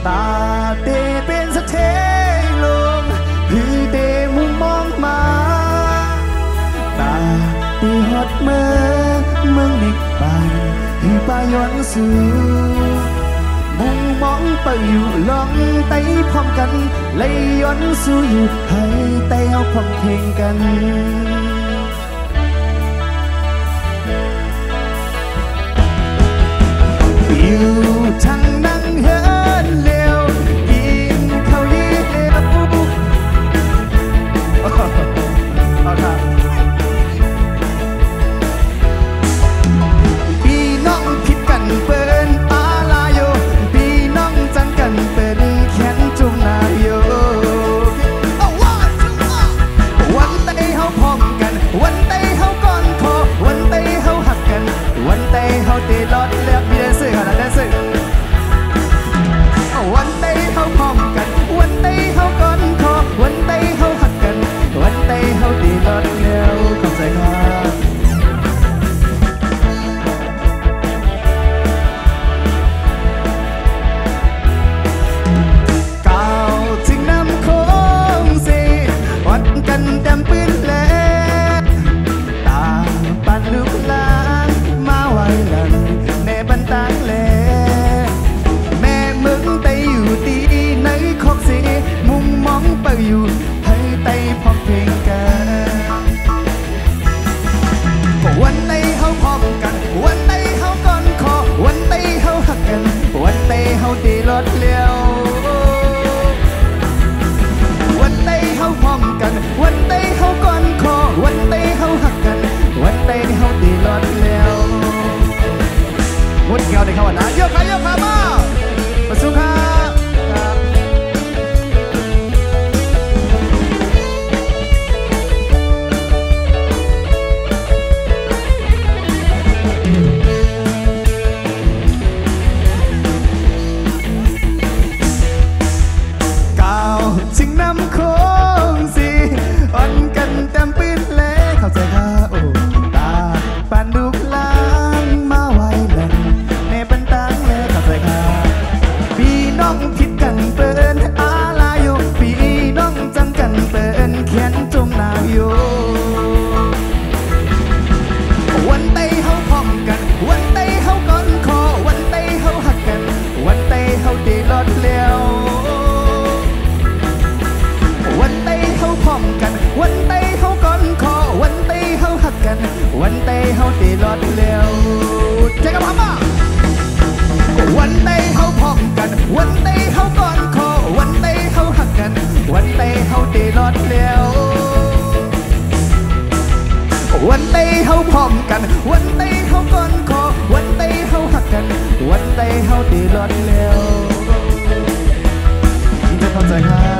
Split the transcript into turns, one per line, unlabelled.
ตาเตเป็นสะเทลงคือเตมุมมองมาตาเตฮอดเมื่อเมืองนิกบานคือปายอนสู่มุมมองไปอยู่ลองไต้พร้อมกันเลยย้อนสู่อยู่ให้ไต้เอาพร้อมเพลงกันอยู่ทางนั่งเฮินเร็วกินข้าวยีเร็วเอาครับพี่น้องผิดกันเปิ้นอาลาโยพี่น้องจังกันเปิ้นแขนจุ่มนาโยวันไต้เฮาพร้อมกันวันไต้เฮาก่อนคอวันไต้เฮาหักกันวันไต้เฮาตีลอดแล้วมีแดนเซอร์ขนาดแดนเซอร์วันไต้เฮาพร้อมกันวันไต้เฮาก่อนคอวันไต้เฮาหักกันวันไต้เฮาตีลอดแล้วเข้าใจครับก้าวถึงน้ำโค้งสิวัดกันเต็มปืนแล้วตาปันลูกหลานมาไว้หลังในบันตางแลแม่มึงไตอยู่ตีในคอกสีมุมมองไปอยู่ให้ไตพร้อมเพลงกันวันไตเฮาพร้อมกันวันไตเฮาก่อนคอวันไตเฮาหักกันวันไตเฮาตีรถเลี้ยววันไตเฮาพร้อมกันวันไตเฮาก่อนคอวันไตเฮาหักกันวันไตเฮาตีรถเลี้ยวมุดเกี่ยวในเขานะโยกขาโยกขามาประสุขาก้าวถึงน้ำโค้งสิอ่อนกันเต็มปืนแล้วเข้าใจค่ะโอ้ตาปานลูกหลานมาไว้หลังในบันตังแล้วเข้าใจค่ะพี่น้องผิดกันเปิ้นอาลาโยพี่น้องจังกันเปิ้นแขนจมนาโยวันไต้เฮาพร้อมกันวันไต้เฮาก่อนคอวันไต้เฮาหักกันวันไต้เฮาตีรถเลี้ยววันไต้เฮาพร้อมกันวันไต้เฮาก่อนคอวันไต้เฮาหักกันวันไต้เฮาตีรถเลี้ยวเจ๊กับพ่อมาวันไต้เฮาพร้อมกันวันไต้เฮาก่อนคอวันไต้เฮาหักกันวันไต้เฮาตีรถเลี้ยววันไต้เฮาพร้อมกันวันไต้เฮาก่อนคอวันไต้เฮาหักกันวันไต้เฮาตีรถเลี้ยวจะเข้าใจครับ